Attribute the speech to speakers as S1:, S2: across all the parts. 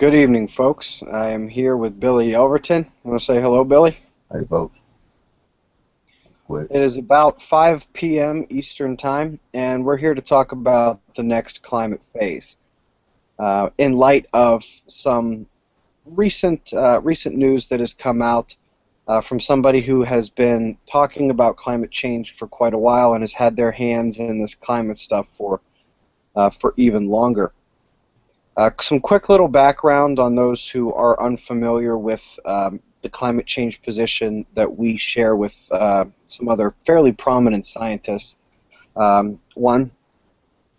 S1: Good evening, folks. I am here with Billy Elverton. Want to say hello, Billy?
S2: Hey, folks, quick.
S1: It is about 5 p.m. Eastern Time, and we're here to talk about the next climate phase. In light of some recent news that has come out from somebody who has been talking about climate change for quite a while and has had their hands in this climate stuff for even longer. Some quick little background on those who are unfamiliar with the climate change position that we share with some other fairly prominent scientists. One,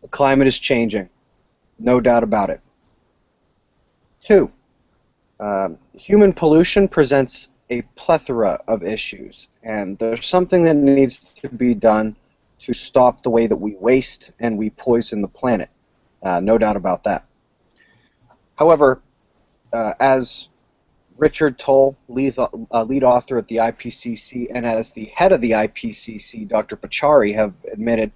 S1: the climate is changing, no doubt about it. Two, human pollution presents a plethora of issues, and there's something that needs to be done to stop the way that we waste and we poison the planet. No doubt about that. However, as Richard Toll, lead author at the IPCC, and as the head of the IPCC, Dr. Pachauri, have admitted,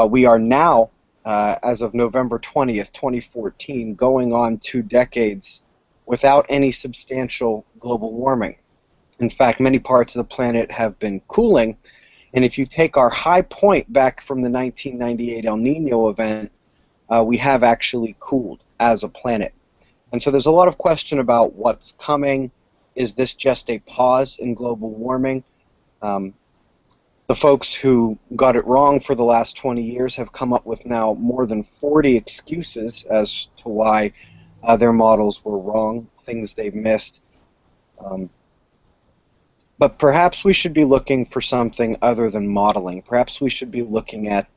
S1: we are now, as of November 20th, 2014, going on 2 decades without any substantial global warming. In fact, many parts of the planet have been cooling, and if you take our high point back from the 1998 El Nino event, we have actually cooled as a planet. And so there's a lot of question about what's coming. Is this just a pause in global warming? The folks who got it wrong for the last 20 years have come up with now more than 40 excuses as to why their models were wrong, things they've missed. But perhaps we should be looking for something other than modeling. Perhaps we should be looking at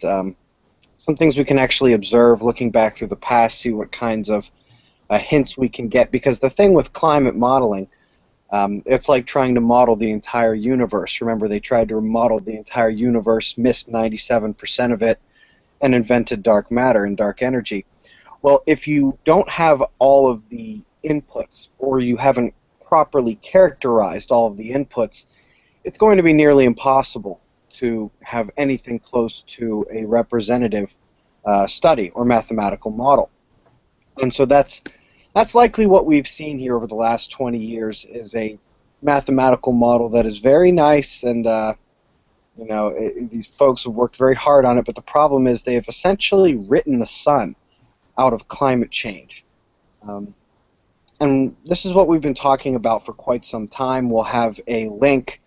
S1: some things we can actually observe, looking back through the past, see what kinds of hints we can get. Because the thing with climate modeling, it's like trying to model the entire universe. Remember, they tried to model the entire universe, missed 97% of it, and invented dark matter and dark energy. Well, if you don't have all of the inputs, or you haven't properly characterized all of the inputs, it's going to be nearly impossible to have anything close to a representative study or mathematical model. And so that's likely what we've seen here over the last 20 years is a mathematical model that is very nice, and these folks have worked very hard on it, but the problem is they have essentially written the sun out of climate change. And this is what we've been talking about for quite some time. We'll have a link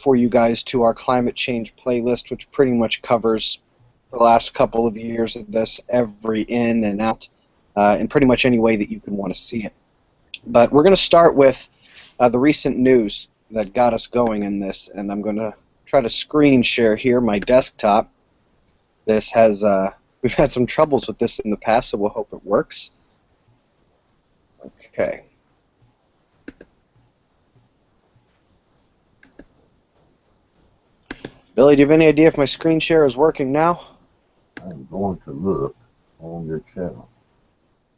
S1: for you guys to our climate change playlist, which pretty much covers the last couple of years of this, every in and out, in pretty much any way that you can want to see it. But we're going to start with the recent news that got us going in this, and I'm going to try to screen share here my desktop. This has, we've had some troubles with this in the past, so we'll hope it works. Okay. Billy, do you have any idea if my screen share is working now?
S2: I'm going to look on your channel.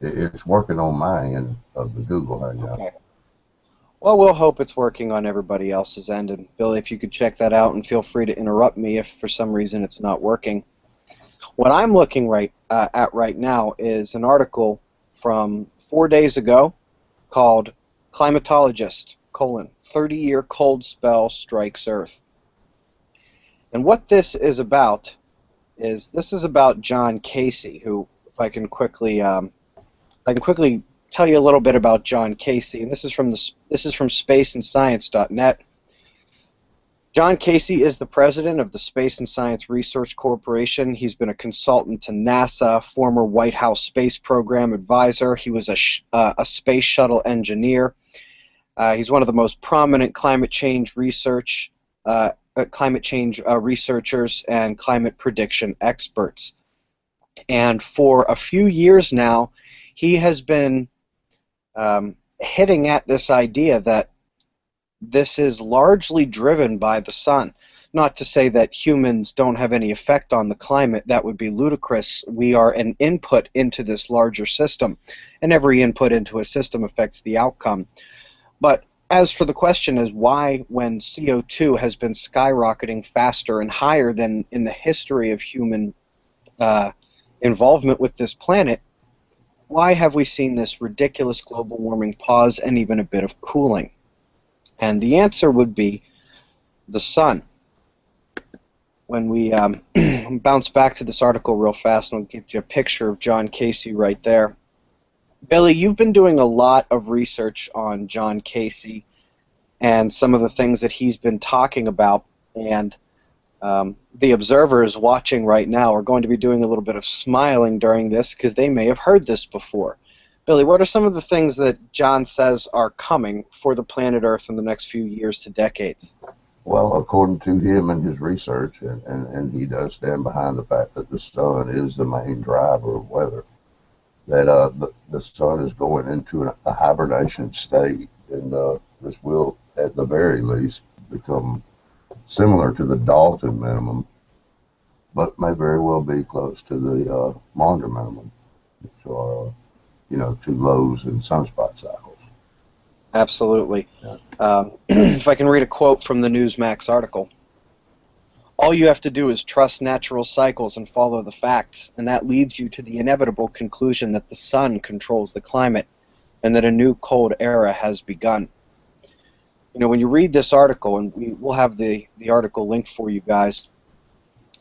S2: It's working on my end of the Google Hangout.
S1: Okay. Well, we'll hope it's working on everybody else's end. And Billy, if you could check that out, and feel free to interrupt me if for some reason it's not working. What I'm looking at right now is an article from 4 days ago called Climatologist, 30-year cold spell strikes Earth. And what this is about is John Casey, who, if I can quickly tell you a little bit about John Casey, and this is from spaceandscience.net. John Casey is the president of the Space and Science Research Corporation. He's been a consultant to NASA, former White House space program advisor. He was a space shuttle engineer. He's one of the most prominent climate change researchers and climate prediction experts. And for a few years now, he has been hitting at this idea that this is largely driven by the sun. Not to say that humans don't have any effect on the climate. That would be ludicrous. We are an input into this larger system, and every input into a system affects the outcome. But as for the question is why, when CO2 has been skyrocketing faster and higher than in the history of human involvement with this planet, why have we seen this ridiculous global warming pause and even a bit of cooling? And the answer would be the sun. When we bounce back to this article real fast, and I'll give you a picture of John Casey right there. Billy, you've been doing a lot of research on John Casey and some of the things that he's been talking about, and the observers watching right now are going to be doing a little bit of smiling during this because they may have heard this before. Billy, what are some of the things that John says are coming for the planet Earth in the next few years to decades?
S2: Well, according to him and his research, and he does stand behind the fact that the sun is the main driver of weather, that the sun is going into a hibernation state, and this will, at the very least, become similar to the Dalton minimum, but may very well be close to the Maunder minimum, which are, two lows in sunspot cycles.
S1: Absolutely.
S2: Yeah.
S1: If I can read a quote from the Newsmax article. All you have to do is trust natural cycles and follow the facts, and that leads you to the inevitable conclusion that the sun controls the climate and that a new cold era has begun. When you read this article, and we'll have the article linked for you guys,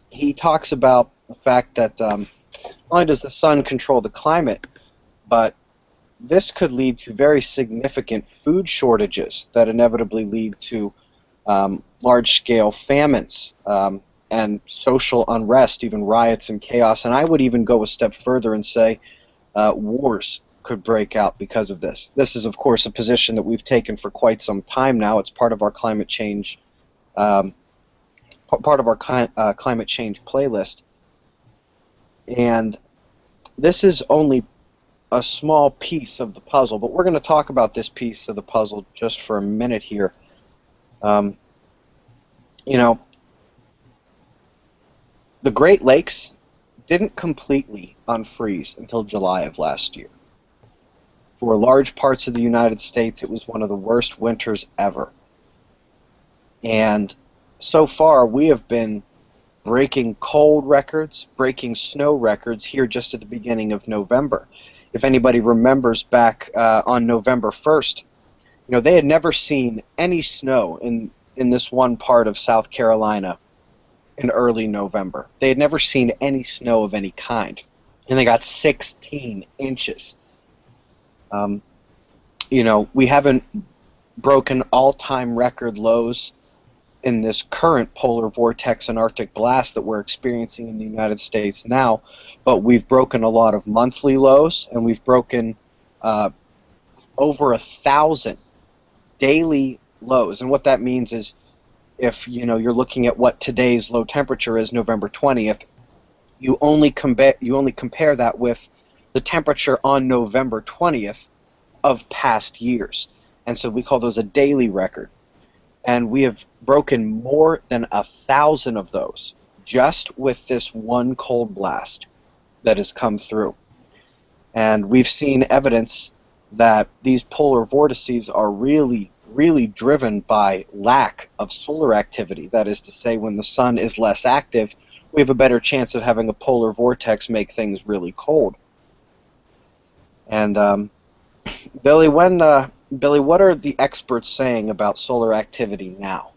S1: he talks about the fact that not only does the sun control the climate, but this could lead to very significant food shortages that inevitably lead to large-scale famines and social unrest, even riots and chaos. And I would even go a step further and say wars could break out because of this. This is, of course, a position that we've taken for quite some time now. It's part of our climate change, climate change playlist. And this is only a small piece of the puzzle, but we're going to talk about this piece of the puzzle just for a minute here. The Great Lakes didn't completely unfreeze until July of last year. For large parts of the United States, it was one of the worst winters ever. And so far, we have been breaking cold records, breaking snow records here just at the beginning of November. If anybody remembers back on November 1st, they had never seen any snow in this one part of South Carolina in early November. They had never seen any snow of any kind, and they got 16 inches. We haven't broken all-time record lows in this current polar vortex and Arctic blast that we're experiencing in the United States now, but we've broken a lot of monthly lows, and we've broken over 1,000 daily lows. And what that means is, if you're looking at what today's low temperature is, November 20th, you only compare that with the temperature on November 20th of past years, and so we call those a daily record. And we have broken more than 1,000 of those just with this one cold blast that has come through. And we've seen evidence that these polar vortices are really, really driven by lack of solar activity. That is to say, when the sun is less active, we have a better chance of having a polar vortex make things really cold. And Billy, what are the experts saying about solar activity now?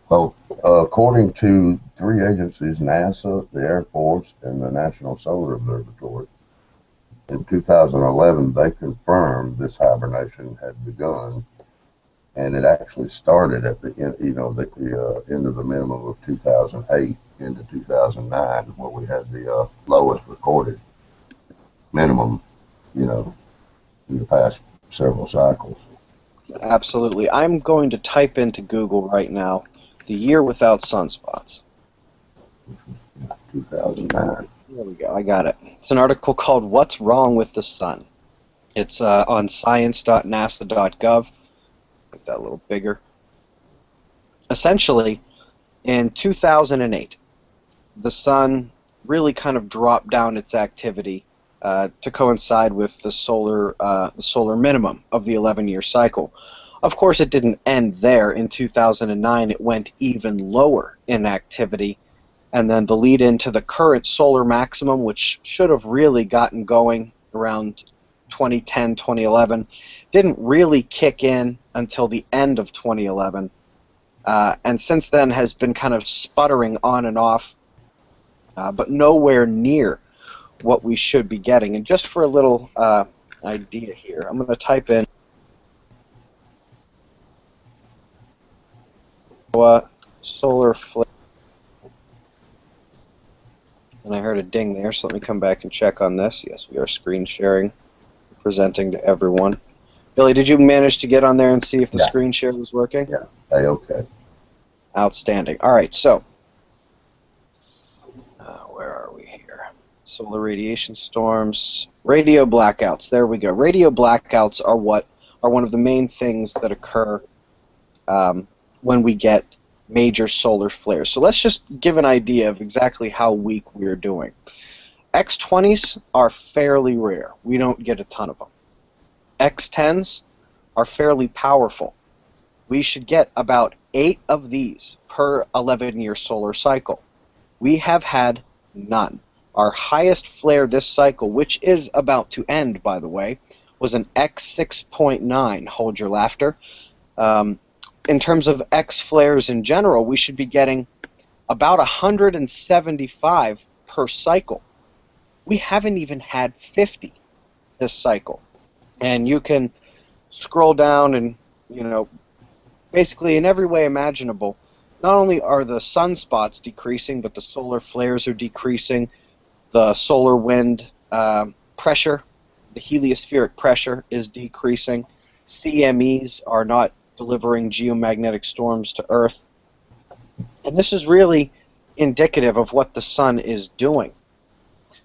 S2: Well, according to three agencies, NASA, the Air Force, and the National Solar Observatory, in 2011 they confirmed this hibernation had begun, and it actually started at the end, the end of the minimum of 2008 into 2009, where we had the lowest recorded minimum, in the past several cycles.
S1: Absolutely. I'm going to type into Google right now, the year without sunspots.
S2: 2009.
S1: There we go. I got it. It's an article called "What's Wrong with the Sun." It's on science.nasa.gov. Make that a little bigger. Essentially, in 2008, the sun really kind of dropped down its activity to coincide with the solar minimum of the 11-year cycle. Of course, it didn't end there. In 2009, it went even lower in activity, and then the lead into the current solar maximum, which should have really gotten going around 2010, 2011, didn't really kick in until the end of 2011, and since then has been kind of sputtering on and off, but nowhere near what we should be getting. And just for a little idea here, I'm going to type in solar flare. And I heard a ding there, so let me come back and check on this. Yes, we are screen sharing, presenting to everyone. Billy, did you manage to get on there and see if the screen share was working?
S2: Yeah, okay.
S1: Outstanding. All right, so where are we here? Solar radiation storms, radio blackouts. There we go. Radio blackouts are one of the main things that occur when we get major solar flares. So let's just give an idea of exactly how weak we're doing. X20s are fairly rare. We don't get a ton of them. X10s are fairly powerful. We should get about 8 of these per 11-year solar cycle. We have had none. Our highest flare this cycle, which is about to end, by the way, was an X6.9. Hold your laughter. In terms of X flares in general, we should be getting about 175 per cycle. We haven't even had 50 this cycle. And you can scroll down and, basically in every way imaginable, not only are the sunspots decreasing, but the solar flares are decreasing. The solar wind pressure, the heliospheric pressure is decreasing. CMEs are not delivering geomagnetic storms to Earth. And this is really indicative of what the sun is doing.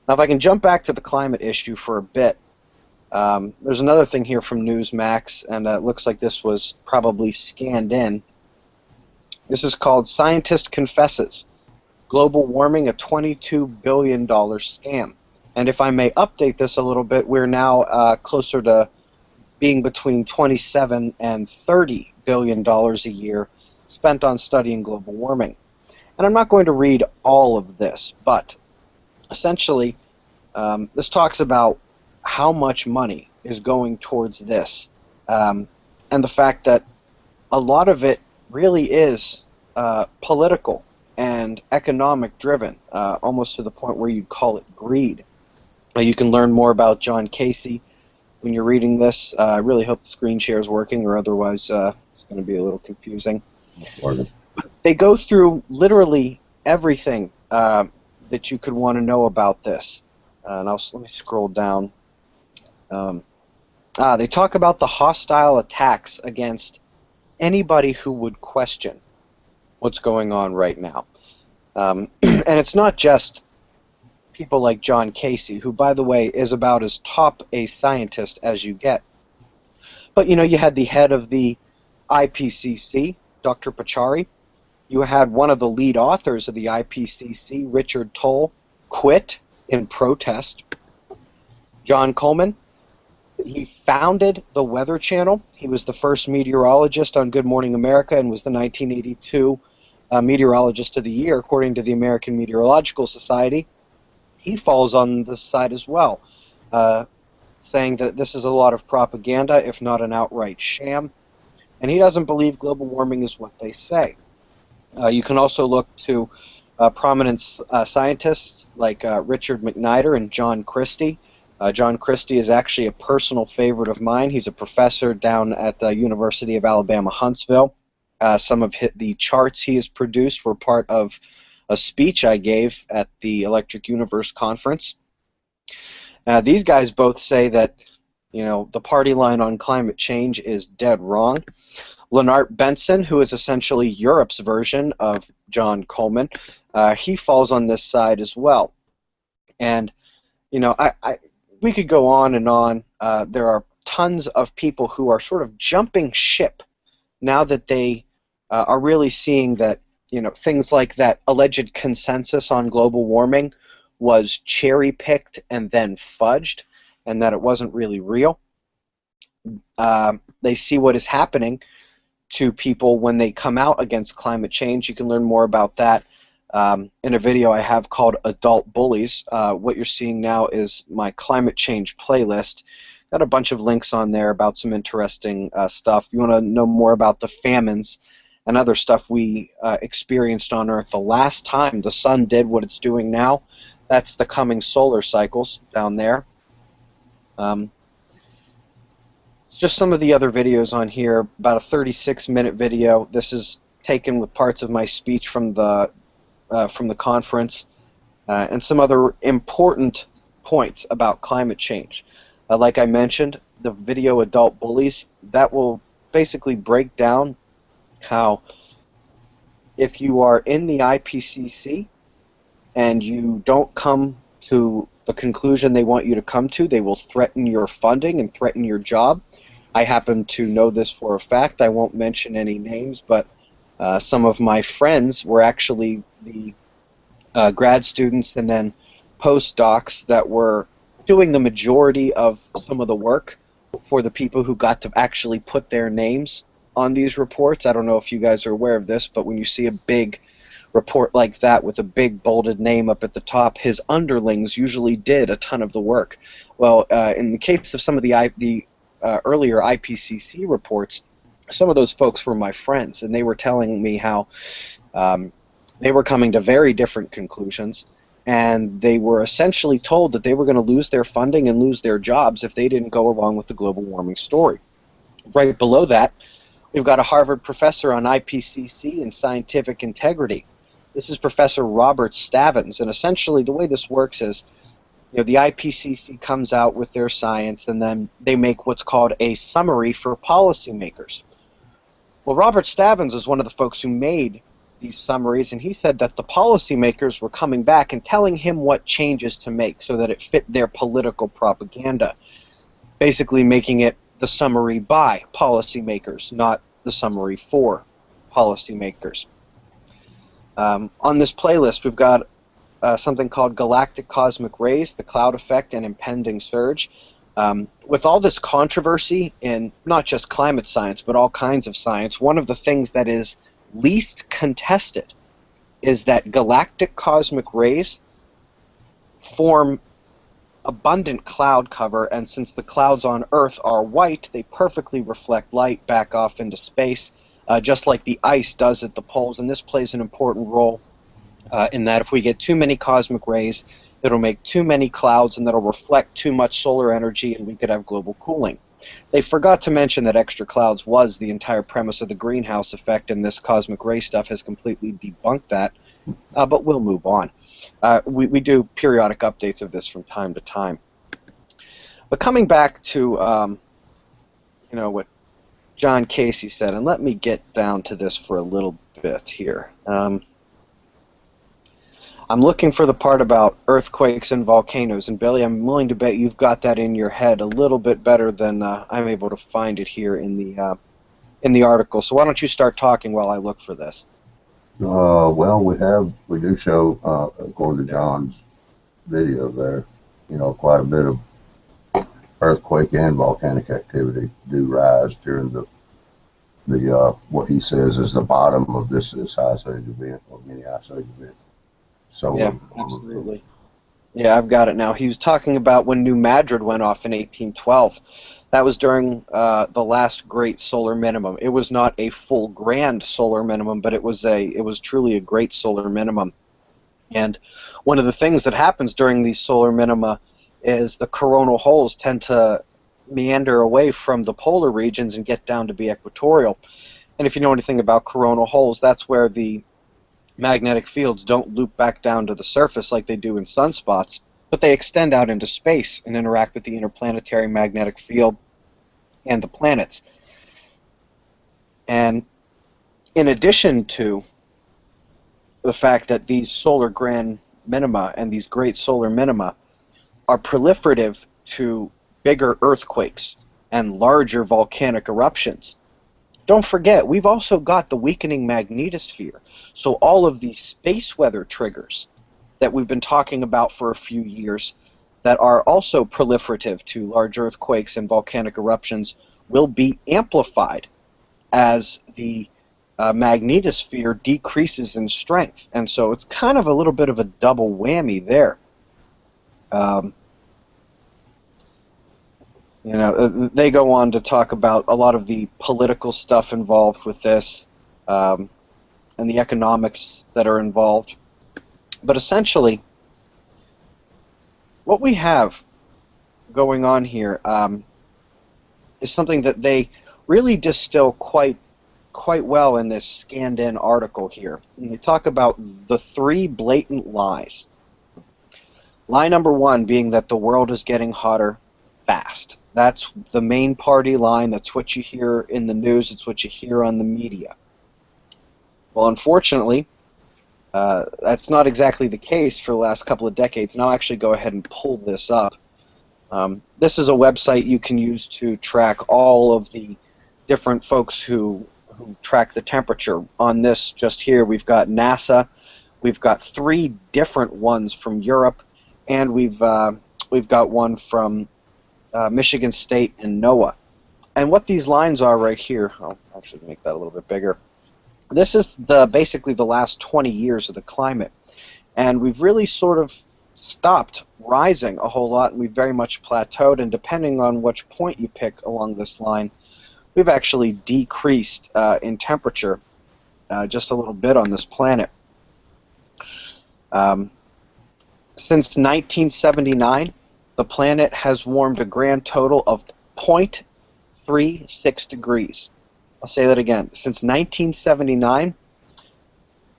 S1: Now, if I can jump back to the climate issue for a bit, there's another thing here from Newsmax, and it looks like this was probably scanned in. This is called Scientist Confesses, Global Warming, a $22 billion scam. And if I may update this a little bit, we're now closer to being between $27 and $30 billion a year spent on studying global warming. And I'm not going to read all of this, but essentially this talks about how much money is going towards this, and the fact that a lot of it really is political and economic driven, almost to the point where you'd call it greed. You can learn more about John Casey when you're reading this. I really hope the screen share is working, or otherwise it's going to be a little confusing. They go through literally everything that you could want to know about this. And let me scroll down. They talk about the hostile attacks against anybody who would question what's going on right now. And it's not just people like John Casey, who, by the way, is about as top a scientist as you get. But, you had the head of the IPCC, Dr. Pachauri. You had one of the lead authors of the IPCC, Richard Tol, quit in protest. John Coleman, he founded the Weather Channel. He was the first meteorologist on Good Morning America and was the 1982 Meteorologist of the Year, according to the American Meteorological Society. He falls on this side as well, saying that this is a lot of propaganda, if not an outright sham, and he doesn't believe global warming is what they say. You can also look to prominent scientists like Richard McNider and John Christie. John Christie is actually a personal favorite of mine. He's a professor down at the University of Alabama, Huntsville. Some of the charts he has produced were part of a speech I gave at the Electric Universe Conference. These guys both say that, the party line on climate change is dead wrong. Lennart Benson, who is essentially Europe's version of John Coleman, he falls on this side as well. And, we could go on and on. There are tons of people who are sort of jumping ship now that they are really seeing that, things like that alleged consensus on global warming was cherry-picked and then fudged, and that it wasn't really real. They see what is happening to people when they come out against climate change. You can learn more about that in a video I have called Adult Bullies. What you're seeing now is my climate change playlist. Got a bunch of links on there about some interesting stuff. You want to know more about the famines and other stuff we experienced on Earth the last time the sun did what it's doing now. That's the coming solar cycles down there. Just some of the other videos on here, about a 36-minute video. This is taken with parts of my speech from the conference, and some other important points about climate change. Like I mentioned, the video Adult Bullies, that will basically break down how if you are in the IPCC and you don't come to the conclusion they want you to come to, they will threaten your funding and threaten your job. I happen to know this for a fact. I won't mention any names, but some of my friends were actually the grad students and then postdocs that were doing the majority of some of the work for the people who got to actually put their names on these reports. I don't know if you guys are aware of this, but when you see a big report like that with a big bolded name up at the top, his underlings usually did a ton of the work. Well, in the case of some of the earlier IPCC reports, some of those folks were my friends, and they were telling me how they were coming to very different conclusions, and they were essentially told that they were going to lose their funding and lose their jobs if they didn't go along with the global warming story. Right below that, we've got a Harvard professor on IPCC and scientific integrity. This is Professor Robert Stavins, and essentially the way this works is, you know, the IPCC comes out with their science, and then they make what's called a summary for policymakers. Well, Robert Stavins is one of the folks who made these summaries, and he said that the policymakers were coming back and telling him what changes to make so that it fit their political propaganda, basically making it the summary by policymakers, not the summary for policymakers. On this playlist, we've got something called Galactic Cosmic Rays, the Cloud Effect, and Impending Surge. With all this controversy in not just climate science, but all kinds of science, one of the things that is least contested is that galactic cosmic rays form abundant cloud cover, and since the clouds on Earth are white, they perfectly reflect light back off into space, just like the ice does at the poles, and this plays an important role in that if we get too many cosmic rays, it'll make too many clouds and that'll reflect too much solar energy, and we could have global cooling. They forgot to mention that extra clouds was the entire premise of the greenhouse effect, and this cosmic ray stuff has completely debunked that, but we'll move on. We do periodic updates of this from time to time. But coming back to you know, what John Casey said, and let me get down to this for a little bit here. I'm looking for the part about earthquakes and volcanoes, and Billy, I'm willing to bet you've got that in your head a little bit better than I'm able to find it here in the article. So why don't you start talking while I look for this?
S2: Well, we do show, according to John's video there, you know, quite a bit of earthquake and volcanic activity do rise during the what he says is the bottom of this ice age event or mini ice age event. So
S1: yeah, absolutely. Yeah, I've got it now. He was talking about when New Madrid went off in 1812. That was during the last great solar minimum. It was not a full grand solar minimum, but it was truly a great solar minimum. And one of the things that happens during these solar minima is the coronal holes tend to meander away from the polar regions and get down to be equatorial. And if you know anything about coronal holes, that's where the magnetic fields don't loop back down to the surface like they do in sunspots, but they extend out into space and interact with the interplanetary magnetic field and the planets. And in addition to the fact that these solar grand minima and these great solar minima are proliferative to bigger earthquakes and larger volcanic eruptions, don't forget, we've also got the weakening magnetosphere. So all of these space weather triggers that we've been talking about for a few years that are also proliferative to large earthquakes and volcanic eruptions will be amplified as the magnetosphere decreases in strength, and so it's kind of a little bit of a double whammy there. Um, they go on to talk about a lot of the political stuff involved with this, and the economics that are involved. But essentially, what we have going on here is something that they really distill quite well in this scanned-in article here. And they talk about the 3 blatant lies. Lie number 1 being that the world is getting hotter fast. That's the main party line. That's what you hear in the news. It's what you hear on the media. Well, unfortunately, that's not exactly the case for the last couple of decades. And I'll actually go ahead and pull this up. This is a website you can use to track all of the different folks who track the temperature. On this just here, we've got NASA, we've got 3 different ones from Europe, and we've got one from Michigan State and NOAA. And what these lines are right here, I'll actually make that a little bit bigger. This is basically the last 20 years of the climate, and we've really sort of stopped rising a whole lot, and we've very much plateaued, and depending on which point you pick along this line, we've actually decreased in temperature just a little bit on this planet. Since 1979, the planet has warmed a grand total of 0.36 degrees. I'll say that again. Since 1979,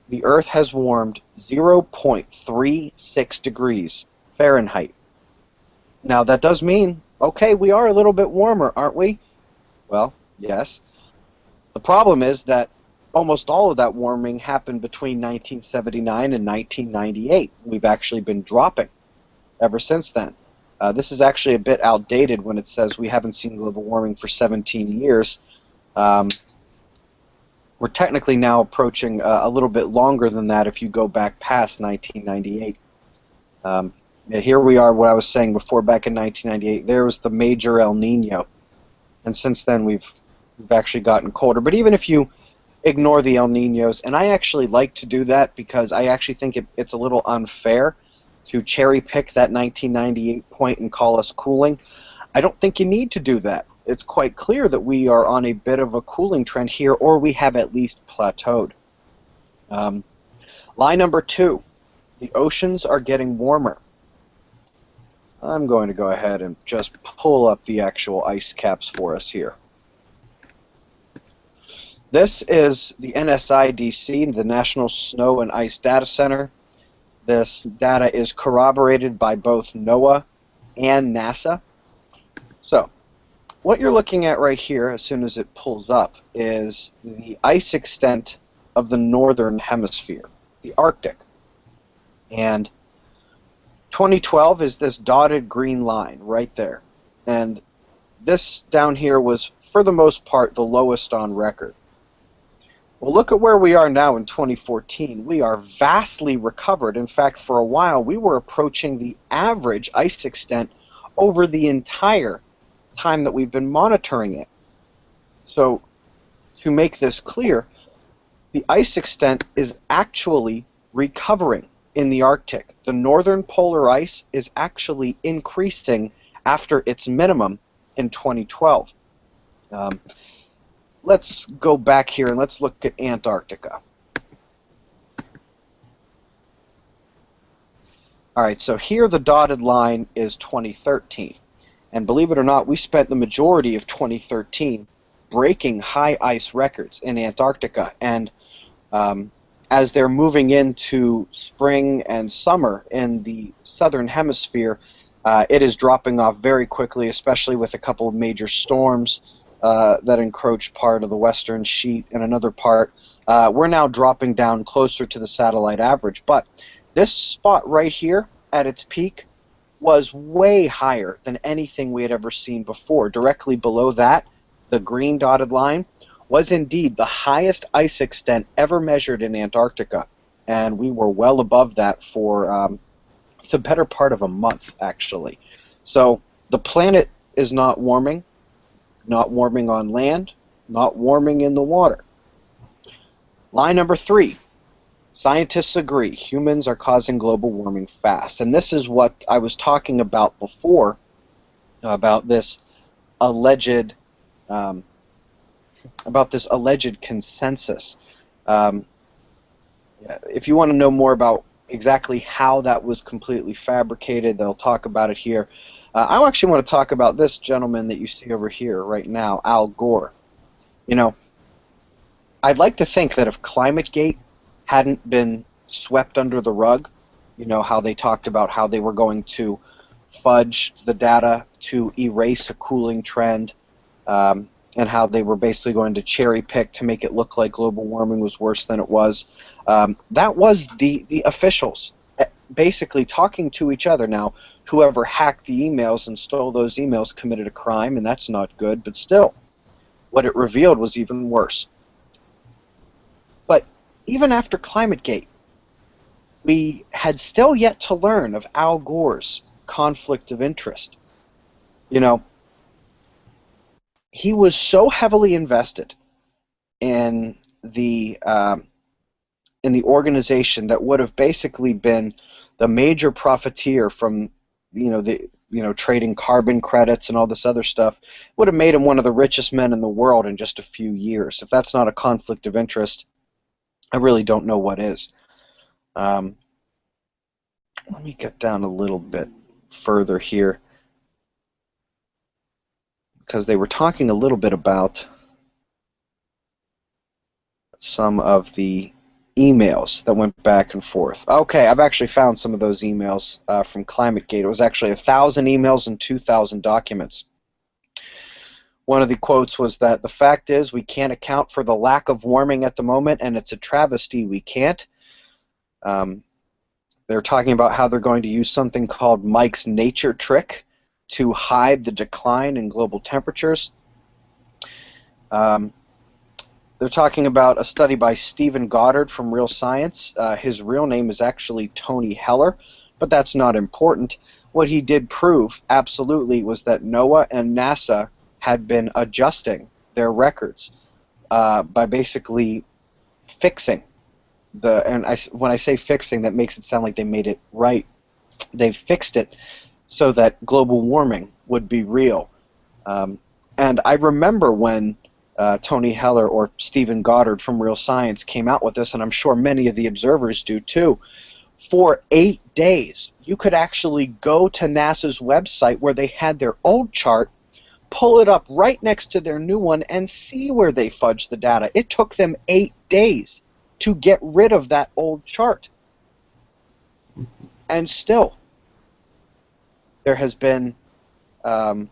S1: the Earth has warmed 0.36 degrees Fahrenheit. Now, that does mean, okay, we are a little bit warmer, aren't we? Well, yes. The problem is that almost all of that warming happened between 1979 and 1998. We've actually been dropping ever since then. This is actually a bit outdated when it says we haven't seen global warming for 17 years. We're technically now approaching a little bit longer than that if you go back past 1998. Here we are, what I was saying before, back in 1998, there was the major El Nino. And since then we've actually gotten colder. But even if you ignore the El Ninos, and I actually like to do that because I actually think it's a little unfair to cherry pick that 1998 point and call us cooling. I don't think you need to do that. It's quite clear that we are on a bit of a cooling trend here, or we have at least plateaued. Lie number 2, the oceans are getting warmer. I'm going to go ahead and just pull up the actual ice caps for us here. This is the NSIDC, the National Snow and Ice Data Center. This data is corroborated by both NOAA and NASA. So, what you're looking at right here, as soon as it pulls up, is the ice extent of the northern hemisphere, the Arctic. And 2012 is this dotted green line right there. And this down here was, for the most part, the lowest on record. Well, look at where we are now in 2014. We are vastly recovered. In fact, for a while, we were approaching the average ice extent over the entire time that we've been monitoring it. So, to make this clear, the ice extent is actually recovering in the Arctic. The northern polar ice is actually increasing after its minimum in 2012. Let's go back here and let's look at Antarctica. Alright, so here the dotted line is 2013. And believe it or not, we spent the majority of 2013 breaking high ice records in Antarctica. And as they're moving into spring and summer in the southern hemisphere, it is dropping off very quickly, especially with a couple of major storms that encroach part of the western sheet and another part. We're now dropping down closer to the satellite average. But this spot right here at its peak was way higher than anything we had ever seen before. Directly below that, the green dotted line was indeed the highest ice extent ever measured in Antarctica. And we were well above that for the better part of a month, actually. So the planet is not warming on land, not warming in the water. Lie number 3. Scientists agree humans are causing global warming fast. And this is what I was talking about before, about this alleged consensus. Um, if you want to know more about exactly how that was completely fabricated, they'll talk about it here. I actually want to talk about this gentleman that you see over here right now, Al Gore. You know, I'd like to think that if ClimateGate hadn't been swept under the rug, you know, how they talked about how they were going to fudge the data to erase a cooling trend, and how they were basically going to cherry pick to make it look like global warming was worse than it was. That was the officials basically talking to each other. Now, whoever hacked the emails and stole those emails committed a crime, and that's not good, but still, what it revealed was even worse. But even after ClimateGate, we had still yet to learn of Al Gore's conflict of interest. You know, he was so heavily invested in the organization that would have basically been the major profiteer from trading carbon credits and all this other stuff, would have made him one of the richest men in the world in just a few years. If that's not a conflict of interest, I really don't know what is. Let me get down a little bit further here, because they were talking a little bit about some of the emails that went back and forth. Okay, I've actually found some of those emails from ClimateGate. It was actually 1,000 emails and 2,000 documents. One of the quotes was that the fact is we can't account for the lack of warming at the moment, and it's a travesty we can't. They're talking about how they're going to use something called Mike's nature trick to hide the decline in global temperatures. They're talking about a study by Stephen Goddard from Real Science. His real name is actually Tony Heller, but that's not important. What he did prove, absolutely, was that NOAA and NASA had been adjusting their records by basically fixing when I say fixing, that makes it sound like they made it right. They fixed it so that global warming would be real. And I remember when Tony Heller or Stephen Goddard from Real Science came out with this, and I'm sure many of the observers do too. For 8 days, you could actually go to NASA's website where they had their old chart, pull it up right next to their new one, and see where they fudged the data. It took them 8 days to get rid of that old chart. And still, there has been a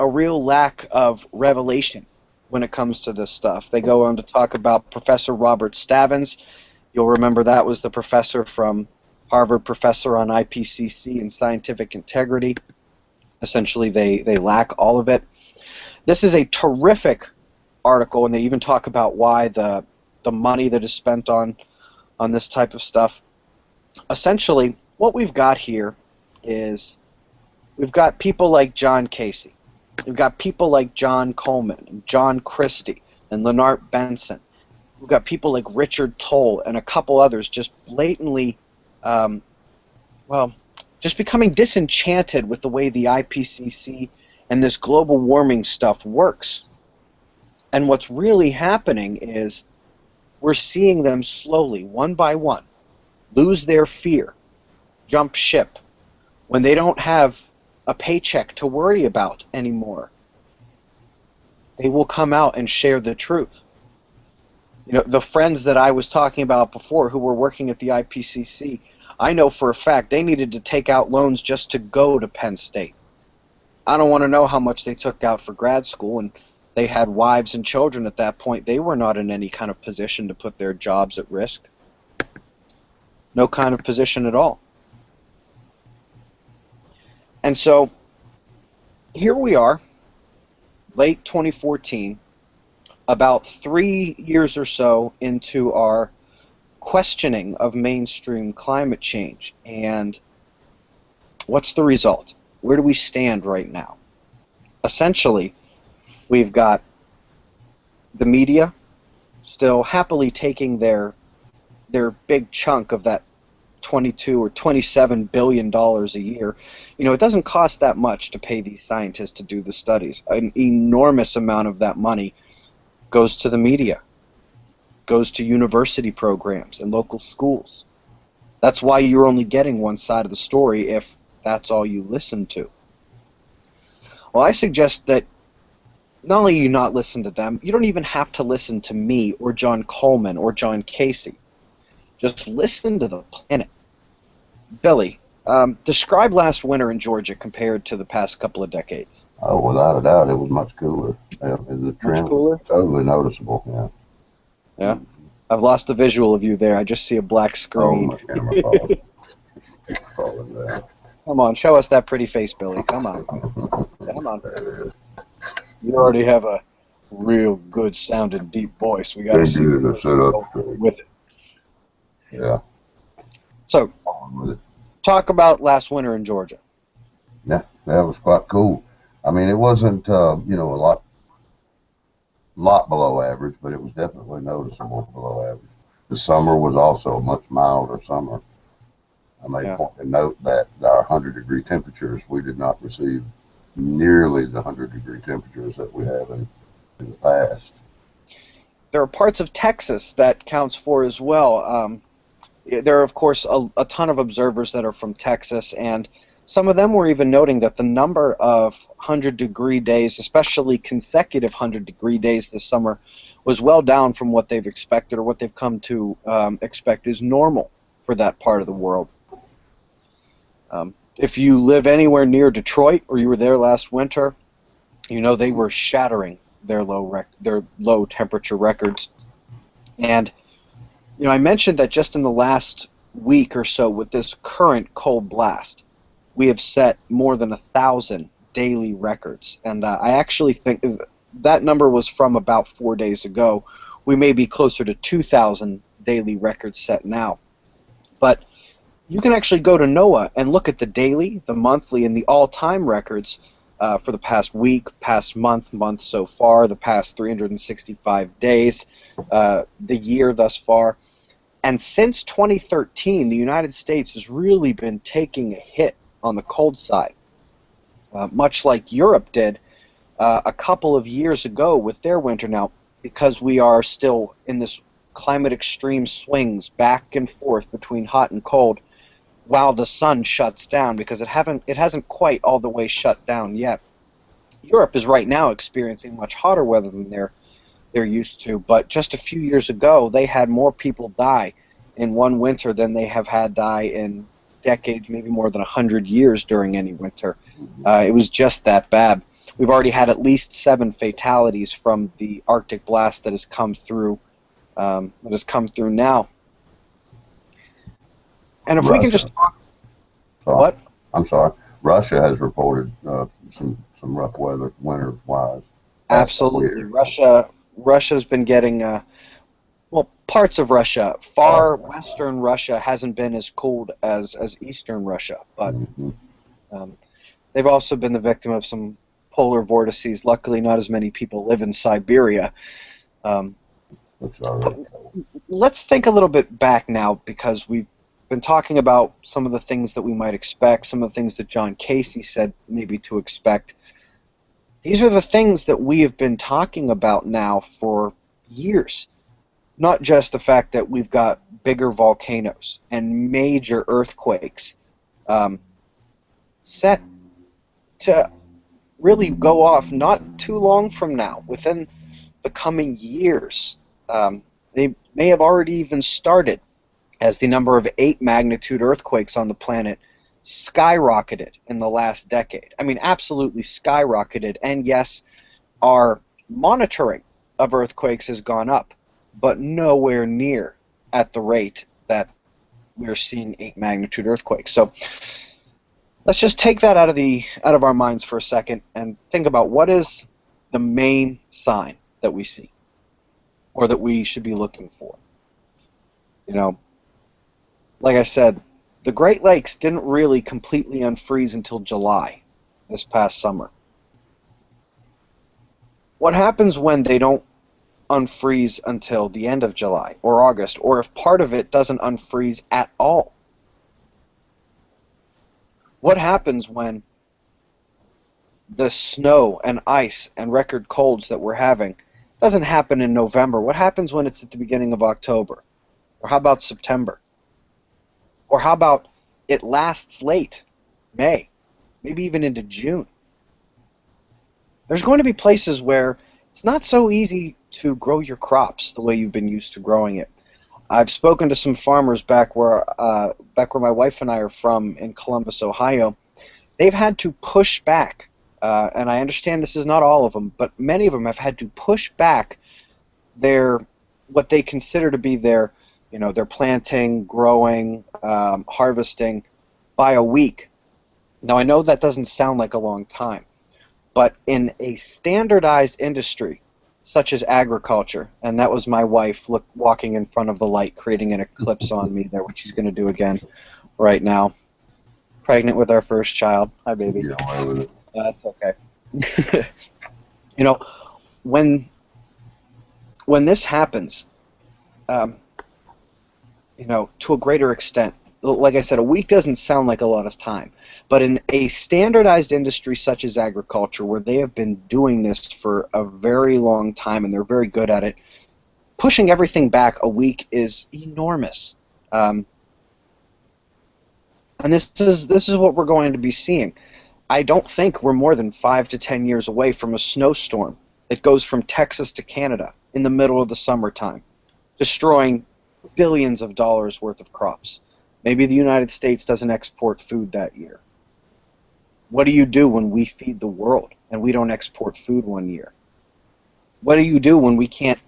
S1: real lack of revelation when it comes to this stuff. They go on to talk about Professor Robert Stavins. You'll remember that was the professor from Harvard, professor on IPCC and scientific integrity. Essentially, they lack all of it. This is a terrific article, and they even talk about why the money that is spent on this type of stuff. Essentially, what we've got here is we've got people like John Casey. We've got people like John Coleman and John Christie and Lennart Benson. We've got people like Richard Toll and a couple others just blatantly, just becoming disenchanted with the way the IPCC and this global warming stuff works. And what's really happening is we're seeing them slowly, one by one, lose their fear, jump ship, when they don't have a paycheck to worry about anymore. They will come out and share the truth. You know, the friends that I was talking about before who were working at the IPCC, I know for a fact they needed to take out loans just to go to Penn State. I don't want to know how much they took out for grad school, and they had wives and children at that point. They were not in any kind of position to put their jobs at risk. No kind of position at all. And so here we are, late 2014, about 3 years or so into our questioning of mainstream climate change. And what's the result? Where do we stand right now? Essentially, we've got the media still happily taking their big chunk of that 22 or 27 billion dollars a year. You know, it doesn't cost that much to pay these scientists to do the studies. An enormous amount of that money goes to the media, goes to university programs and local schools. That's why you're only getting one side of the story if that's all you listen to. Well, I suggest that not only you not listen to them, you don't even have to listen to me or John Coleman or John Casey. Just listen to the planet. Billy, describe last winter in Georgia compared to the past couple of decades.
S2: Oh, without a doubt, it was much cooler. The trend was totally noticeable. Yeah.
S1: Yeah. I've lost the visual of you there. I just see a black
S2: Oh,
S1: screen.
S2: my camera falling. Falling down.
S1: Come on, show us that pretty face, Billy. Come on. Come on.
S2: There it is.
S1: You already have a real good sounding deep voice. We got to
S2: They
S1: see
S2: do to sit up straight.
S1: with it.
S2: Yeah.
S1: So,
S2: On with it.
S1: talk about last winter in Georgia.
S2: Yeah, that was quite cool. I mean, it wasn't, a lot below average, but it was definitely noticeable below average. The summer was also a much milder summer. I made a point to note that our 100-degree temperatures, we did not receive nearly the 100-degree temperatures that we have in the past.
S1: There are parts of Texas that counts for as well. There are, of course, a ton of observers that are from Texas, and some of them were even noting that the number of 100-degree days, especially consecutive 100-degree days this summer, was well down from what they've expected or what they've come to expect is normal for that part of the world. If you live anywhere near Detroit or you were there last winter, you know they were shattering their low temperature records. And you know, I mentioned that just in the last week or so with this current cold blast, we have set more than 1,000 daily records. And I actually think that number was from about 4 days ago. We may be closer to 2,000 daily records set now. But you can actually go to NOAA and look at the daily, the monthly, and the all-time records for the past week, past month so far, the past 365 days, the year thus far. And since 2013, the United States has really been taking a hit on the cold side, much like Europe did a couple of years ago with their winter. Now, because we are still in this climate extreme swings back and forth between hot and cold, while the sun shuts down, because it hasn't quite all the way shut down yet. Europe is right now experiencing much hotter weather than they're used to, but just a few years ago they had more people die in one winter than they have had die in decades, maybe more than 100 years during any winter. It was just that bad. We've already had at least 7 fatalities from the Arctic blast that has come through now. And if we can just talk... What?
S2: I'm sorry. Russia has reported some rough weather winter-wise.
S1: Absolutely. Russia's been getting, parts of Russia. Far western Russia hasn't been as cold as eastern Russia, but they've also been the victim of some polar vortices. Luckily, not as many people live in Siberia. Let's think a little bit back now, because we've been talking about some of the things that we might expect, some of the things that John Casey said maybe to expect. These are the things that we have been talking about now for years. Not just the fact that we've got bigger volcanoes and major earthquakes set to really go off not too long from now, within the coming years. They may have already even started, as the number of 8 magnitude earthquakes on the planet skyrocketed in the last decade. I mean, absolutely skyrocketed. And yes, our monitoring of earthquakes has gone up, but nowhere near at the rate that we're seeing 8 magnitude earthquakes. So let's just take that out of our minds for a second and think about what is the main sign that we see, or that we should be looking for. You know, like I said, the Great Lakes didn't really completely unfreeze until July this past summer. What happens when they don't unfreeze until the end of July or August, or if part of it doesn't unfreeze at all. What happens when the snow and ice and record colds that we're having doesn't happen in November? What happens when it's at the beginning of October? Or how about September? Or how about it lasts late May, maybe even into June? There's going to be places where it's not so easy to grow your crops the way you've been used to growing it. I've spoken to some farmers back where my wife and I are from in Columbus, Ohio. They've had to push back, and I understand this is not all of them, but many of them have had to push back their what they consider to be their planting, growing, harvesting by a week. Now I know that doesn't sound like a long time, but in a standardized industry such as agriculture, and that was my wife walking in front of the light, creating an eclipse on me there, which she's going to do again right now. Pregnant with our first child. Hi, baby.
S2: Get away with it.
S1: That's okay. When this happens, to a greater extent, like I said, a week doesn't sound like a lot of time, but in a standardized industry such as agriculture, where they have been doing this for a very long time and they're very good at it, pushing everything back a week is enormous. And this is what we're going to be seeing. I don't think we're more than 5 to 10 years away from a snowstorm that goes from Texas to Canada in the middle of the summertime, destroying billions of dollars worth of crops. Maybe the United States doesn't export food that year. What do you do when we feed the world and we don't export food one year? What do you do when we can't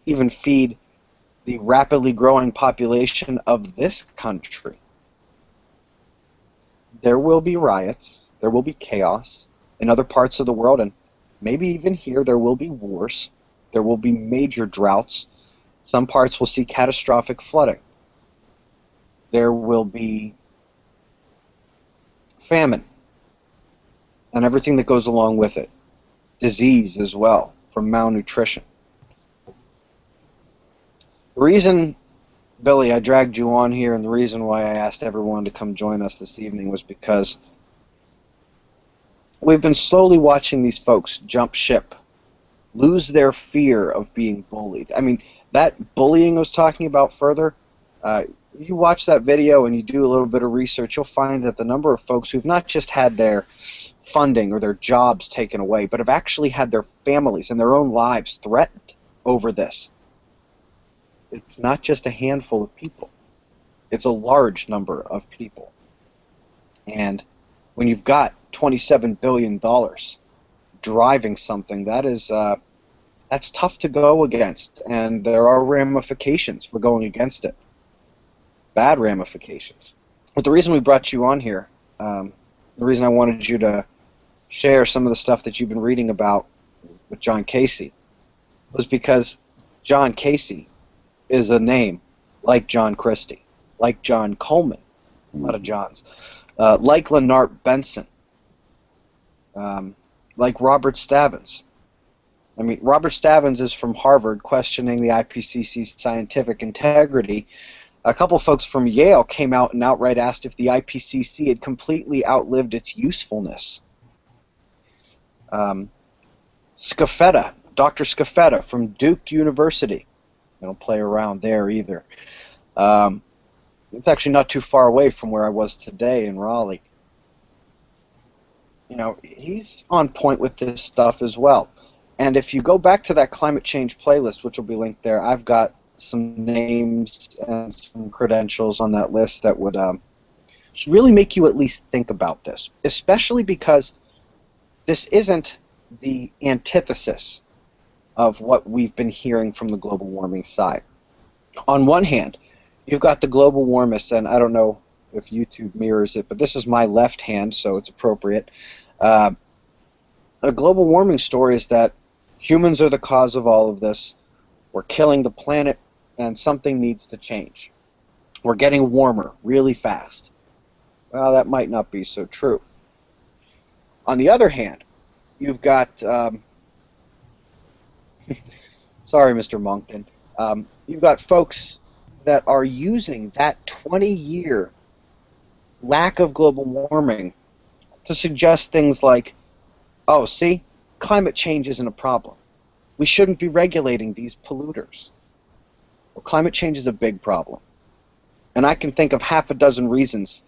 S1: even feed the rapidly growing population of this country? There will be riots, there will be chaos in other parts of the world, and maybe even here there will be wars, there will be major droughts, some parts will see catastrophic flooding. There will be famine and everything that goes along with it. Disease as well, from malnutrition. The reason, Billy, I dragged you on here, and the reason why I asked everyone to come join us this evening was because we've been slowly watching these folks jump ship, lose their fear of being bullied. I mean, that bullying I was talking about further, you watch that video and you do a little bit of research, you'll find that the number of folks who've not just had their funding or their jobs taken away, but have actually had their families and their own lives threatened over this. It's not just a handful of people. It's a large number of people. And when you've got $27 billion driving something, that's tough to go against, and there are ramifications for going against it. Bad ramifications. But the reason we brought you on here, the reason I wanted you to share some of the stuff that you've been reading about with John Casey, was because John Casey is a name like John Christie, like John Coleman, a lot of Johns, like Lennart Benson, like Robert Stavins. I mean, Robert Stavins is from Harvard, questioning the IPCC's scientific integrity. A couple folks from Yale came out and outright asked if the IPCC had completely outlived its usefulness. Scafetta, Dr. Scafetta from Duke University. I don't play around there either. It's actually not too far away from where I was today in Raleigh. He's on point with this stuff as well. And if you go back to that climate change playlist, which will be linked there, I've got some names and some credentials on that list that would should really make you at least think about this, especially because this isn't the antithesis of what we've been hearing from the global warming side. On one hand, you've got the global warmists, and I don't know if YouTube mirrors it, but this is my left hand, so it's appropriate. A global warming story is that humans are the cause of all of this. We're killing the planet, and something needs to change. We're getting warmer really fast. Well, that might not be so true. On the other hand, you've got Sorry, Mr. Monkton. You've got folks that are using that 20-year lack of global warming to suggest things like, oh, see, climate change isn't a problem. We shouldn't be regulating these polluters. Well, climate change is a big problem. And I can think of half a dozen reasons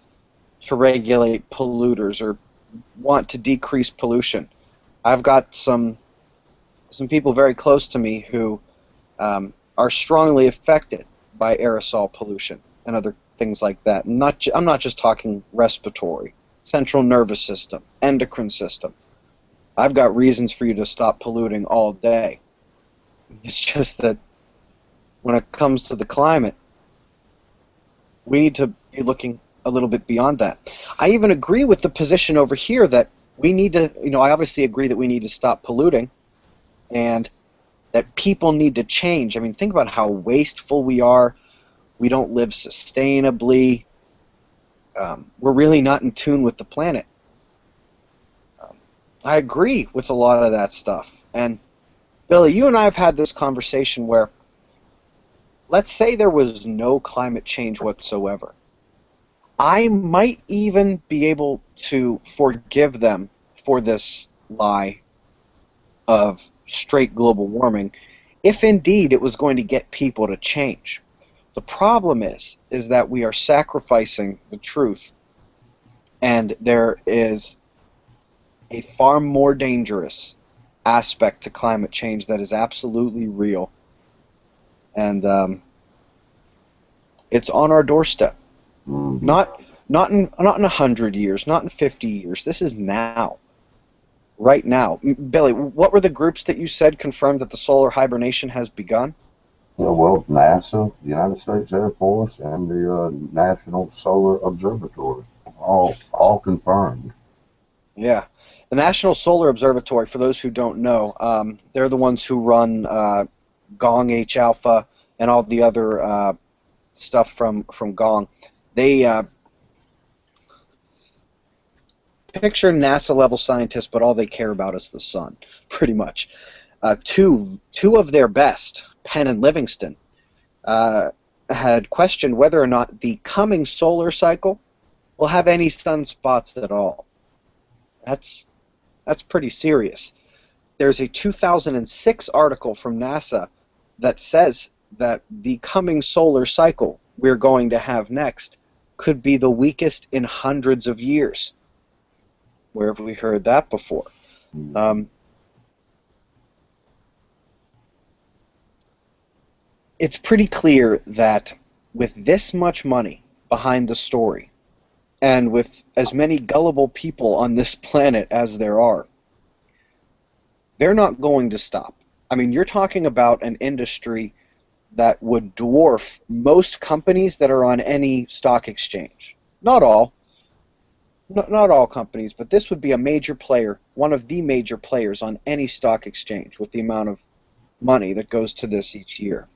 S1: to regulate polluters or want to decrease pollution. I've got some people very close to me who are strongly affected by aerosol pollution and other things like that. I'm not just talking respiratory, central nervous system, endocrine system. I've got reasons for you to stop polluting all day. It's just that when it comes to the climate, we need to be looking a little bit beyond that. I even agree with the position over here that we need to, I obviously agree that we need to stop polluting and that people need to change. I mean, think about how wasteful we are. We don't live sustainably. We're really not in tune with the planet. I agree with a lot of that stuff. And Billy, you and I have had this conversation where, let's say there was no climate change whatsoever. I might even be able to forgive them for this lie of straight global warming if indeed it was going to get people to change. The problem is that we are sacrificing the truth, and there is a far more dangerous aspect to climate change that is absolutely real, and it's on our doorstep.
S2: Mm-hmm.
S1: Not in 100 years, not in 50 years. This is now, right now. Billy, what were the groups that you said confirmed that the solar hibernation has begun?
S2: Well, NASA, the United States Air Force, and the National Solar Observatory, all confirmed.
S1: Yeah. The National Solar Observatory, for those who don't know, they're the ones who run Gong H Alpha and all the other stuff from Gong. They picture NASA-level scientists, but all they care about is the sun, pretty much. Two of their best, Penn and Livingston, had questioned whether or not the coming solar cycle will have any sunspots at all. That's pretty serious. There's a 2006 article from NASA that says that the coming solar cycle we're going to have next could be the weakest in hundreds of years. Where have we heard that before? It's pretty clear that with this much money behind the story, and with as many gullible people on this planet as there are, they're not going to stop. I mean, you're talking about an industry that would dwarf most companies that are on any stock exchange. Not all. Not all companies, but this would be a major player, one of the major players on any stock exchange with the amount of money that goes to this each year.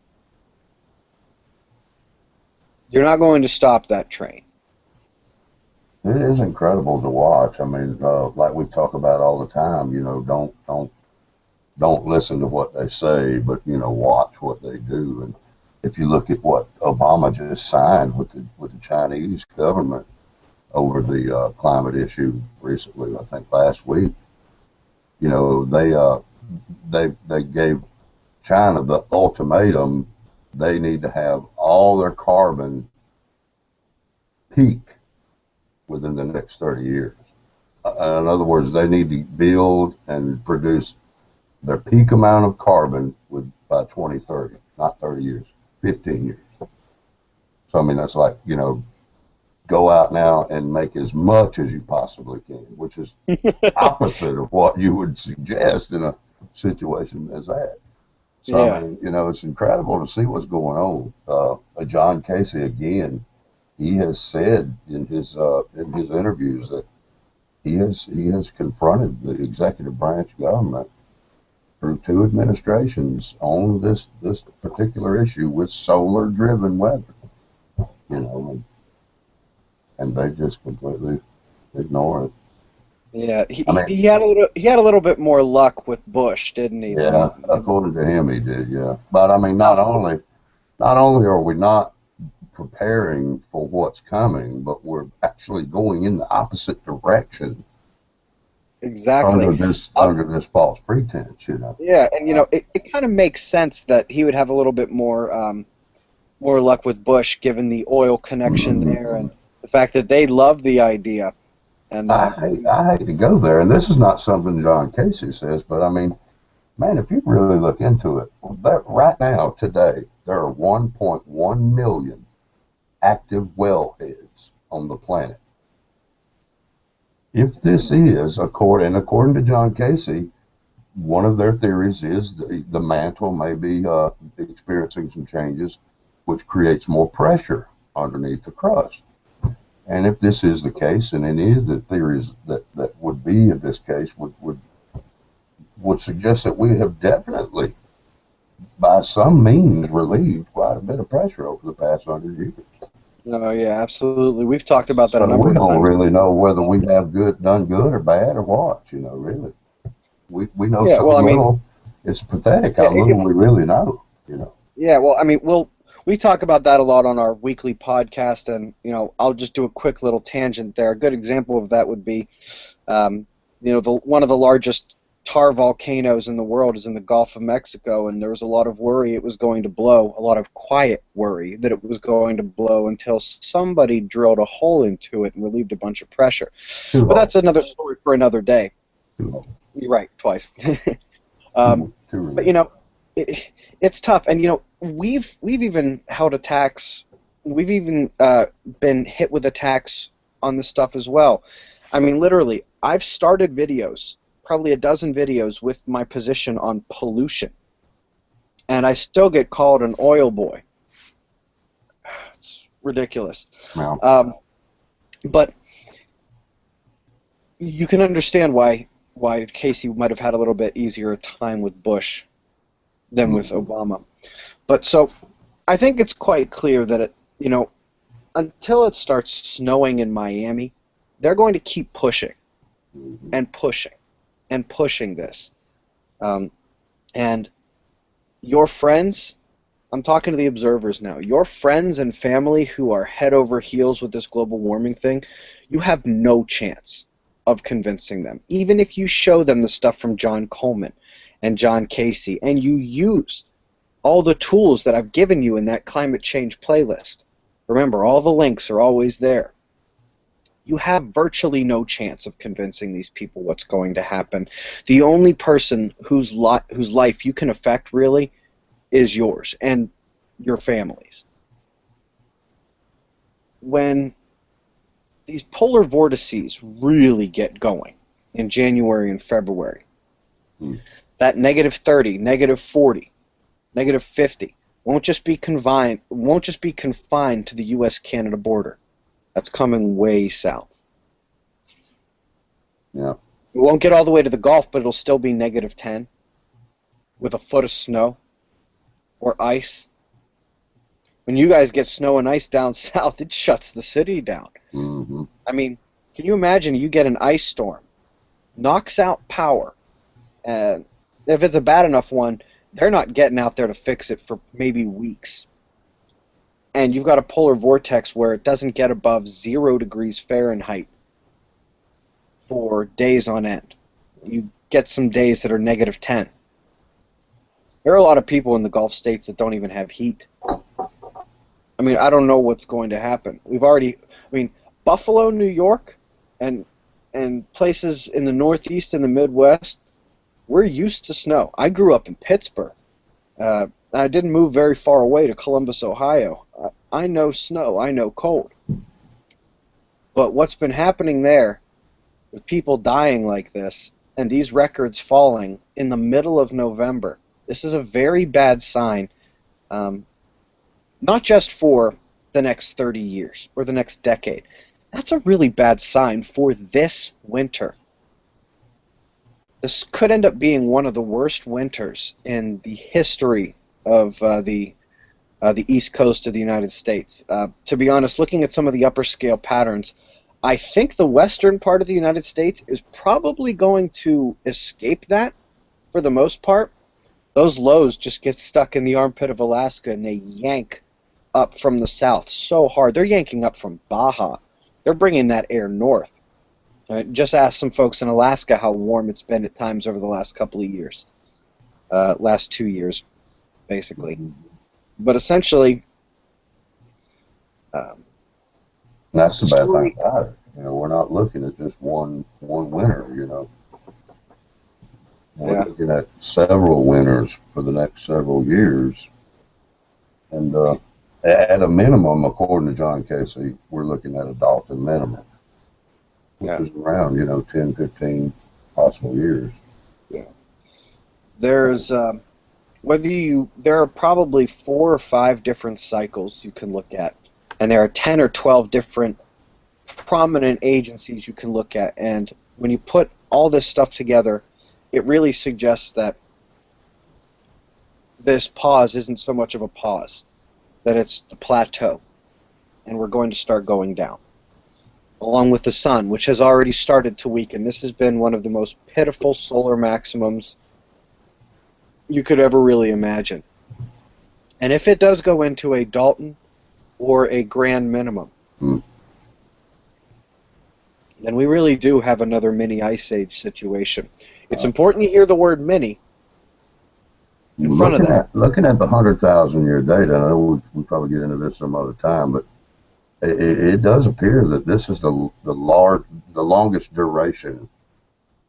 S1: You're not going to stop that train.
S2: It is incredible to watch. I mean, like we talk about all the time, don't listen to what they say, but watch what they do. And if you look at what Obama just signed with the Chinese government over the climate issue recently, I think last week, they gave China the ultimatum. They need to have all their carbon peak within the next 30 years. In other words, they need to build and produce their peak amount of carbon by 2030, not 30 years, 15 years. So, I mean, that's like, go out now and make as much as you possibly can, which is opposite of what you would suggest in a situation as that. So, yeah. I mean, it's incredible to see what's going on. John Casey, again, he has said in his interviews that he has confronted the executive branch government through 2 administrations on this particular issue with solar-driven weather, and they just completely ignore it.
S1: Yeah,
S2: I mean,
S1: he had a little bit more luck with Bush, didn't he?
S2: yeah,
S1: Than
S2: according to him, he did, yeah. But I mean,
S1: well,
S2: not only are we not preparing for what's coming, but we're actually going in the opposite direction
S1: exactly.
S2: under this false pretense, you know.
S1: Yeah, and
S2: Uh,
S1: it kind of makes sense that he would have a little bit more luck with Bush, given the oil connection there
S2: mhm.
S1: and the fact that they love the idea. And
S2: I hate to go there, and this is not something John Casey says, but I mean, man, if you really look into it, that right now, today, there are 1.1 million active wellheads on the planet. If this is, according to John Casey, one of their theories is the mantle may be experiencing some changes, which creates more pressure underneath the crust. And if this is the case, and any of the theories that would be in this case would suggest that we have definitely, by some means, relieved quite a bit of pressure over the past 100 years.
S1: oh yeah, absolutely. We've talked about that a
S2: So
S1: number
S2: we
S1: of
S2: don't
S1: times.
S2: really know whether we have done good or bad or what, you know, really. We know
S1: Yeah,
S2: so
S1: well, I mean,
S2: little. It's pathetic
S1: yeah,
S2: how little we really know, you know.
S1: yeah, well, I mean, we talk about that a lot on our weekly podcast, and I'll just do a quick little tangent there. A good example of that would be, um, the one of the largest tar volcanoes in the world is in the Gulf of Mexico, and there was a lot of worry it was going to blow, a lot of quiet worry that it was going to blow until somebody drilled a hole into it and relieved a bunch of pressure.
S2: Too
S1: But
S2: low,
S1: that's another story for another day.
S2: too low,
S1: You're right, twice. um,
S2: too
S1: but
S2: relieved.
S1: it's tough, and we've even held attacks. We've even been hit with attacks on this stuff as well. I mean, literally, I've started videos, probably a dozen videos, with my position on pollution, and I still get called an oil boy. It's ridiculous.
S2: Now,
S1: Um, but you can understand why Casey might have had a little bit easier time with Bush than with
S2: mhm,
S1: Obama. But so I think it's quite clear that until it starts snowing in Miami, they're going to keep pushing
S2: mhm,
S1: and pushing and pushing this. Um, and your friends, I'm talking to the observers now, your friends and family who are head over heels with this global warming thing, you have no chance of convincing them. Even if you show them the stuff from John Coleman and John Casey, and you use all the tools that I've given you in that climate change playlist. Remember, all the links are always there. You have virtually no chance of convincing these people what's going to happen. The only person whose life you can affect really is yours and your families. When these polar vortices really get going in January and February,
S2: mhm.
S1: that -30, -40, -50 won't just be confined to the U.S.-Canada border. That's coming way south.
S2: Yeah,
S1: It won't get all the way to the Gulf, but it'll still be -10 with a foot of snow or ice. When you guys get snow and ice down south, it shuts the city down.
S2: hmm,
S1: I mean, can you imagine you get an ice storm, knocks out power, and if it's a bad enough one, they're not getting out there to fix it for maybe weeks. And you've got a polar vortex where it doesn't get above 0 degrees Fahrenheit for days on end. You get some days that are -10. There are a lot of people in the Gulf states that don't even have heat. I mean, I don't know what's going to happen. Buffalo, New York, and places in the Northeast and the Midwest, we're used to snow. I grew up in Pittsburgh. I didn't move very far away to Columbus, Ohio. I know snow. I know cold. But what's been happening there with people dying like this and these records falling in the middle of November, this is a very bad sign, um, not just for the next 30 years or the next decade. That's a really bad sign for this winter. This could end up being one of the worst winters in the history of the East Coast of the United States. To be honest, looking at some of the upper scale patterns, I think the western part of the United States is probably going to escape that for the most part. Those lows just get stuck in the armpit of Alaska and they yank up from the south so hard. They're yanking up from Baja. They're bringing that air north. Just ask some folks in Alaska how warm it's been at times over the last couple of years. Last 2 years, basically. But essentially,
S2: that's the bad thing about it. You know, we're not looking at just one winter, you know. We're looking at several winters for the next several years. And at a minimum, according to John Casey, we're looking at a Dalton minimum, which is around, 10, 15 possible years.
S1: Yeah. There's, there are probably 4 or 5 different cycles you can look at. And there are 10 or 12 different prominent agencies you can look at. And when you put all this stuff together, it really suggests that this pause isn't so much of a pause, that it's the plateau, and we're going to start going down. Along with the sun, which has already started to weaken. This has been one of the most pitiful solar maximums you could ever really imagine. And if it does go into a Dalton or a grand minimum, then we really do have another mini ice age situation. It's important you hear the word mini in front of that.
S2: Looking at the 100,000-year data, I know we'll probably get into this some other time, but it does appear that this is the longest duration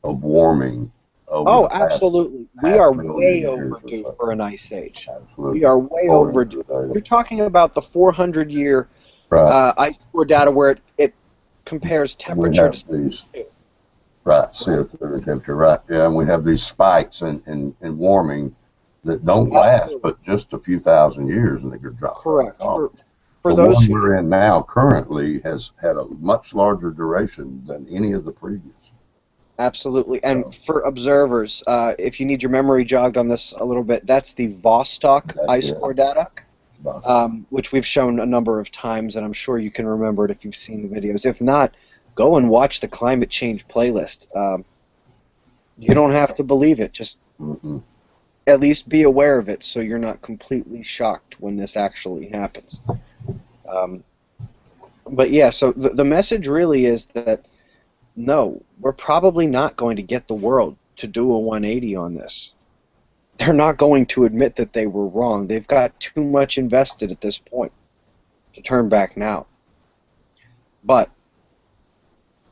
S2: of warming.
S1: Absolutely. We are way overdue for an ice age. Absolutely. We are way overdue. You're talking about the 400-year ice core data where it compares temperature to CO2.
S2: Right, CO2 temperature, right. Yeah, and we have these spikes in warming that don't last but just a few thousand years, and they could drop.
S1: Correct. For
S2: the
S1: those
S2: one we're in now currently has had a much larger duration than any of the previous.
S1: Absolutely. And for observers, if you need your memory jogged on this a little bit, that's the Vostok ice core data, which we've shown a number of times, and I'm sure you can remember it if you've seen the videos. If not, go and watch the climate change playlist. You don't have to believe it. Just at least be aware of it so you're not completely shocked when this actually happens. But yeah, so the message really is that no, we're probably not going to get the world to do a 180 on this. They're not going to admit that they were wrong. They've got too much invested at this point to turn back now. But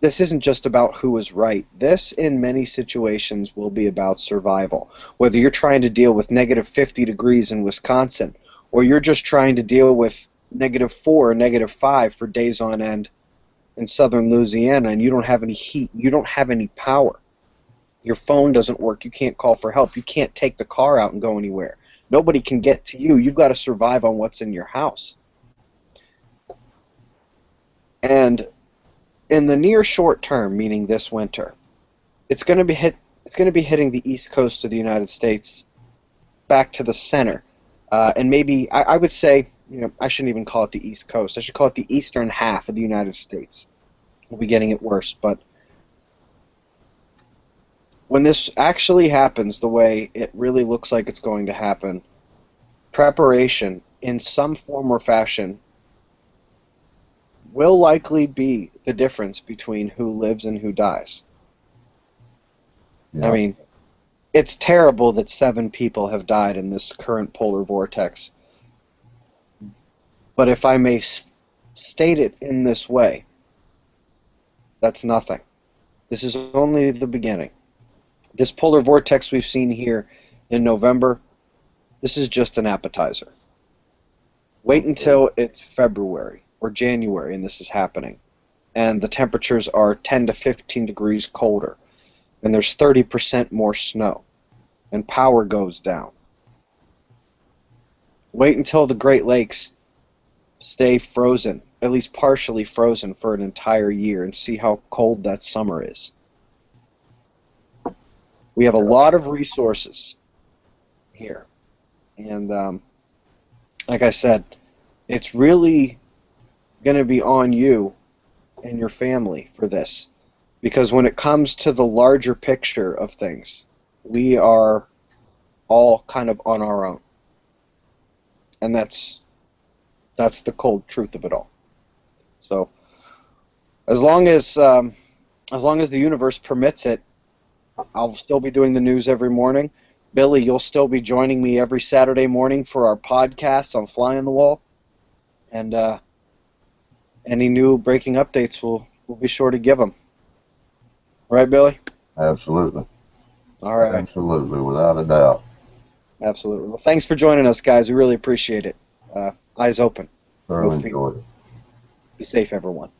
S1: this isn't just about who is right. This, in many situations, will be about survival. Whether you're trying to deal with negative 50 degrees in Wisconsin, or you're just trying to deal with -4 or -5 for days on end in southern Louisiana, and you don't have any heat, you don't have any power. Your phone doesn't work, you can't call for help, you can't take the car out and go anywhere. Nobody can get to you. You've got to survive on what's in your house. And in the near short term, meaning this winter, it's going to be hitting the east coast of the United States, back to the center, and maybe I would say, I shouldn't even call it the east coast. I should call it the eastern half of the United States. We'll be getting it worse, but when this actually happens the way it really looks like it's going to happen, preparation in some form or fashion will likely be the difference between who lives and who dies. Yeah. I mean, it's terrible that 7 people have died in this current polar vortex. But if I may state it in this way, that's nothing. This is only the beginning. This polar vortex we've seen here in November, this is just an appetizer. Wait until it's February or January and this is happening. And the temperatures are 10 to 15 degrees colder. And there's 30% more snow. And power goes down. Wait until the Great Lakes stay frozen, at least partially frozen, for an entire year and see how cold that summer is. We have a lot of resources here. And like I said, it's really going to be on you and your family for this, because when it comes to the larger picture of things, we are all kind of on our own, and that's the cold truth of it all. So as long as the universe permits it, I'll still be doing the news every morning. Billy, you'll still be joining me every Saturday morning for our podcasts on Fly on the Wall. And any new breaking updates, we'll be sure to give them. Right, Billy?
S2: Absolutely.
S1: All right.
S2: Absolutely, without a doubt.
S1: Absolutely. Well, thanks for joining us, guys. We really appreciate it. Eyes open.
S2: Thoroughly enjoyed it.
S1: Be safe, everyone.